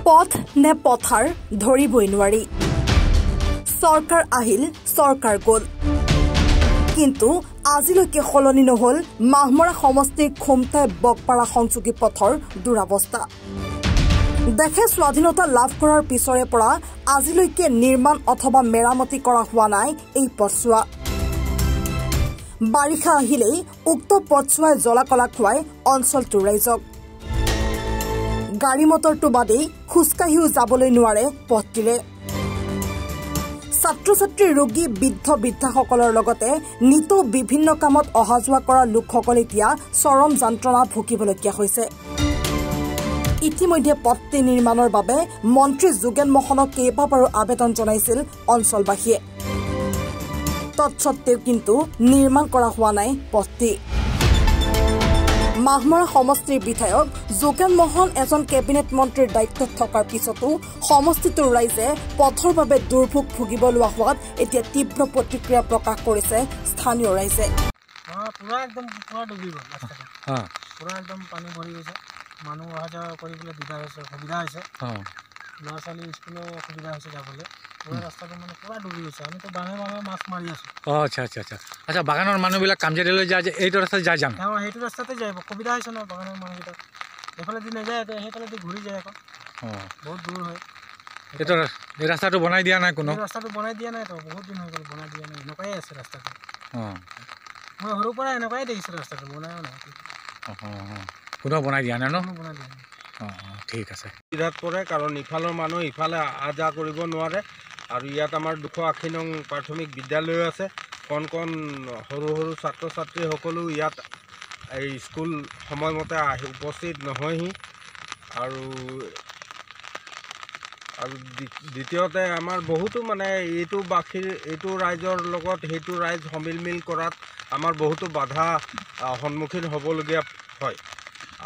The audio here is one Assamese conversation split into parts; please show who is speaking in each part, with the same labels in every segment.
Speaker 1: পথ নে পথাৰ ধৰিবই নোৱাৰি সৰকাৰ আহিল সৰকাৰ গল কিন্তু আজিলৈকে সলনি নহল মাহমৰা সমষ্টিৰ খুমটাই বকপাৰা সংযোগী পথৰ দুৰাৱস্থা দেশে স্বাধীনতা লাভ কৰাৰ পিছৰে পৰা আজিলৈকে নিৰ্মাণ অথবা মেৰামতি কৰা হোৱা নাই এই পথছোৱা বাৰিষা আহিলেই উক্ত পথছোৱাই জলাকলা খুৱাই অঞ্চলটোৰ ৰাইজক গাড়ী মটৰটো বাদেই খুচকাহিও যাবলৈ নোৱাৰে পথটিৰে ছাত্ৰ ছাত্ৰী ৰোগী বৃদ্ধ বৃদ্ধাসকলৰ লগতে নিত বিভিন্ন কামত অহা যোৱা কৰা লোকসকল এতিয়া চৰম যন্ত্ৰণা ভুগিবলগীয়া হৈছে ইতিমধ্যে পথটি নিৰ্মাণৰ বাবে মন্ত্ৰী যোগেন মোহনক কেইবাবাৰো আবেদন জনাইছিল অঞ্চলবাসীয়ে তৎসত্ত্বেও কিন্তু নিৰ্মাণ কৰা হোৱা নাই পথটি মাহমৰা সমষ্টিৰ বিধায়ক যোগেন মোহন এজন কেবিনেট মন্ত্ৰীৰ দায়িত্বত থকাৰ পিছতো সমষ্টিটোৰ ৰাইজে পথৰ বাবে দুৰ্ভোগ ভুগিব লোৱা হোৱাত এতিয়া তীব্ৰ প্ৰতিক্ৰিয়া প্ৰকাশ কৰিছে স্থানীয় ৰাইজে
Speaker 2: পুৰা একদম পুৰা ডুবি গ'ল পুৰা একদম পানী ভৰি গৈছে মানুহ অহা যোৱা কৰিবলৈ দিগদাৰ হৈছে সুবিধা হৈছে ল'ৰা ছোৱালী স্কুলৰ অসুবিধা হৈছে যাবলৈ পুৰা ৰাস্তাটো মানে পুৰা ডুবি গৈছে আমিতো বাঙে বাঙে মাছ মাৰি আছোঁ
Speaker 3: আচ্ছা আচ্ছা আচ্ছা আচ্ছা বাগানৰ মানুহবিলাক কামজাৰীলৈ যায় যে এইটো ৰাস্তাত যায় যাম
Speaker 2: সেইটো ৰাস্তাতে যায় সুবিধা হৈছে ন বাগানৰ মানুহকেইটা এইফালেদি নাযায় সেইফালেদি ঘূৰি যায় আকৌ বহুত দূৰ হয়
Speaker 3: এইটো এই ৰাস্তাটো বনাই দিয়া নাই কোনো
Speaker 2: ৰাস্তাটো বনাই দিয়া নাই তো বহুত দিন হৈ গ'ল বনাই দিয়া নাই এনেকুৱাই আছে ৰাস্তাটো মই সৰুৰ পৰা এনেকুৱাই দেখিছোঁ ৰাস্তাটো বনায়ো নাই
Speaker 3: কোনো বনাই দিয়া নাই ন
Speaker 2: বনাই দিয়া নাই
Speaker 3: ঠিক আছে
Speaker 4: সুবিধাত পৰে কাৰণ ইফালৰ মানুহ ইফালে আহ যাহ কৰিব নোৱাৰে আৰু ইয়াত আমাৰ 280 নং প্ৰাথমিক বিদ্যালয় আছে কণ কণ সৰু সৰু ছাত্ৰ ছাত্ৰীসকলো ইয়াত এই স্কুল সময়মতে আহি উপস্থিত নহয়হি আৰু দ্বিতীয়তে আমাৰ বহুতো মানে এইটো ৰাইজৰ লগত সেইটো ৰাইজ সমিলমিল কৰাত আমাৰ বহুতো বাধা সন্মুখীন হ'বলগীয়া হয়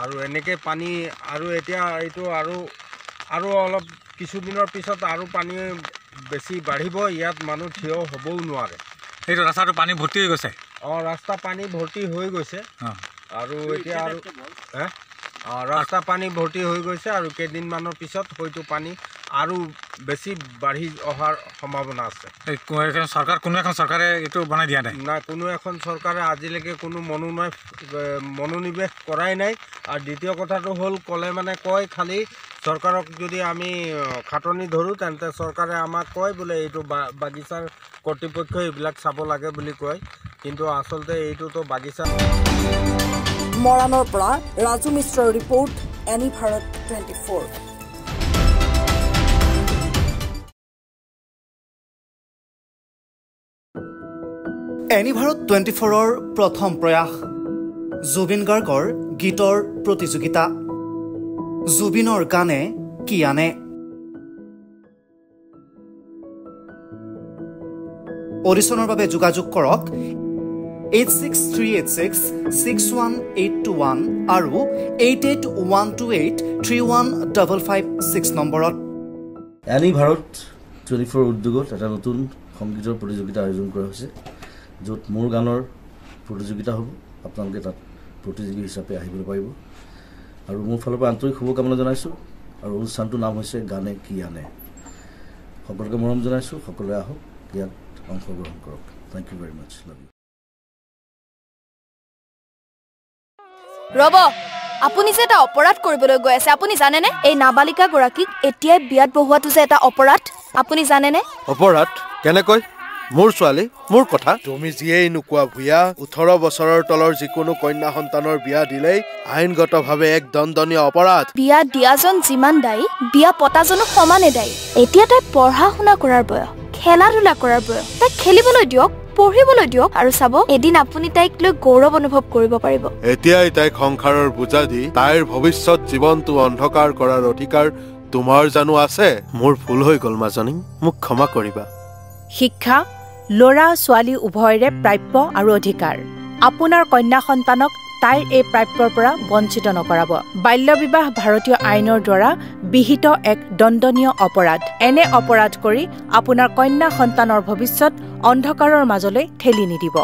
Speaker 4: আৰু এনেকৈ পানী আৰু এতিয়া এইটো আৰু অলপ কিছুদিনৰ পিছত আৰু পানী বেছি বাঢ়িব ইয়াত মানুহ থিয় হ'বও নোৱাৰে
Speaker 3: এইটো ৰাস্তাটো পানী ভৰ্তি হৈ গৈছে
Speaker 4: ৰাস্তা পানী ভৰ্তি হৈ গৈছে আৰু এতিয়া আৰু ৰাস্তা পানী ভৰ্তি হৈ গৈছে আৰু কেইদিনমানৰ পিছত হয়তো পানী আৰু বেছি বাঢ়ি অহাৰ সম্ভাৱনা আছে
Speaker 3: কোনো এখন চৰকাৰে এইটো বনাই দিয়া নাই
Speaker 4: কোনো এখন চৰকাৰে আজিলৈকে কোনো মনোনিৱেশ কৰাই নাই আৰু দ্বিতীয় কথাটো হ'ল ক'লে মানে কয় খালি চৰকাৰক যদি আমি খাটনি ধৰোঁ তেন্তে চৰকাৰে আমাক কয় বোলে এইটো বাগিচাৰ কৰ্তৃপক্ষই এইবিলাক চাব লাগে বুলি কয় কিন্তু আচলতে এইটোতো বাগিচা
Speaker 1: মৰাণৰ পৰা ৰাজু মিশ্ৰৰ ৰিপৰ্ট এনি ভাৰত 24
Speaker 5: এনি ভাৰত 24ৰ প্ৰথম প্ৰয়াস জুবিন গাৰ্গৰ গীতৰ প্ৰতিযোগিতা জুবিনৰ গানে কি আনে অডিশ্যনৰ বাবে যোগাযোগ কৰক 8638661821 আৰু 8812831556 নম্বৰত
Speaker 6: এনি ভাৰত 24 উদ্যোগত এটা নতুন সংগীতৰ প্ৰতিযোগিতা আয়োজন কৰা হৈছে য'ত মোৰ গানৰ প্ৰতিযোগিতা হ'ব আপোনালোকে তাত প্ৰতিযোগী হিচাপে আহিবলৈ পাৰিব আৰু মোৰ ফালৰ পৰা আন্তৰিক শুভকামনা জনাইছোঁ আৰু অনুষ্ঠানটোৰ নাম হৈছে গানে কি আনে সকলোকে মৰম জনাইছোঁ সকলোৱে আহক ইয়াত অংশগ্ৰহণ কৰক thank you very much love you
Speaker 7: Rob আপুনি যে এটা অপৰাধ কৰিবলৈ গৈ আছে আপুনি জানেনে এই নাবালিকা গৰাকীক এতিয়াই বিয়াত বহোৱাটো যে এটা অপৰাধ আপুনি জানেনে
Speaker 8: অপৰাধ কেনেকৈ মোৰ ছোৱালী মোৰ কথা তুমি যিয়েই নোকোৱা ভূঞা 18 বছৰৰ তলৰ যিকোনো কন্যা সন্তানৰ বিয়া দিলেই আইনগতভাৱে এক দণ্ডনীয় অপৰাধ
Speaker 7: বিয়া দিয়াজন যিমান দায়ী বিয়া পতাজনো সমানে দায়ী এতিয়া তাই পঢ়া শুনা কৰাৰ বয়স খেলা ধূলা কৰাৰ বয়স তাই খেলিবলৈ দিয়ক পঢ়িবলৈ দিয়ক আৰু চাব এদিন আপুনি তাইক লৈ গৌৰৱ অনুভৱ কৰিব পাৰিব
Speaker 8: এতিয়াই তাইক সংসাৰৰ বোজা দি তাইৰ ভৱিষ্যত জীৱনটো অন্ধকাৰ কৰাৰ অধিকাৰ তোমাৰ জানো আছে মোৰ ভুল হৈ গ'ল মাজনী মোক ক্ষমা কৰিবা
Speaker 9: শিক্ষা ল'ৰা ছোৱালী উভয়ৰে প্ৰাপ্য আৰু অধিকাৰ আপোনাৰ কন্যা সন্তানক তাইৰ এই প্ৰাপ্যৰ পৰা বঞ্চিত নকৰাব বাল্য বিবাহ ভাৰতীয় আইনৰ দ্বাৰা বিহিত এক দণ্ডনীয় অপৰাধ এনে অপৰাধ কৰি আপোনাৰ কন্যা সন্তানৰ ভৱিষ্যত অন্ধকাৰৰ মাজলৈ ঠেলি নিদিব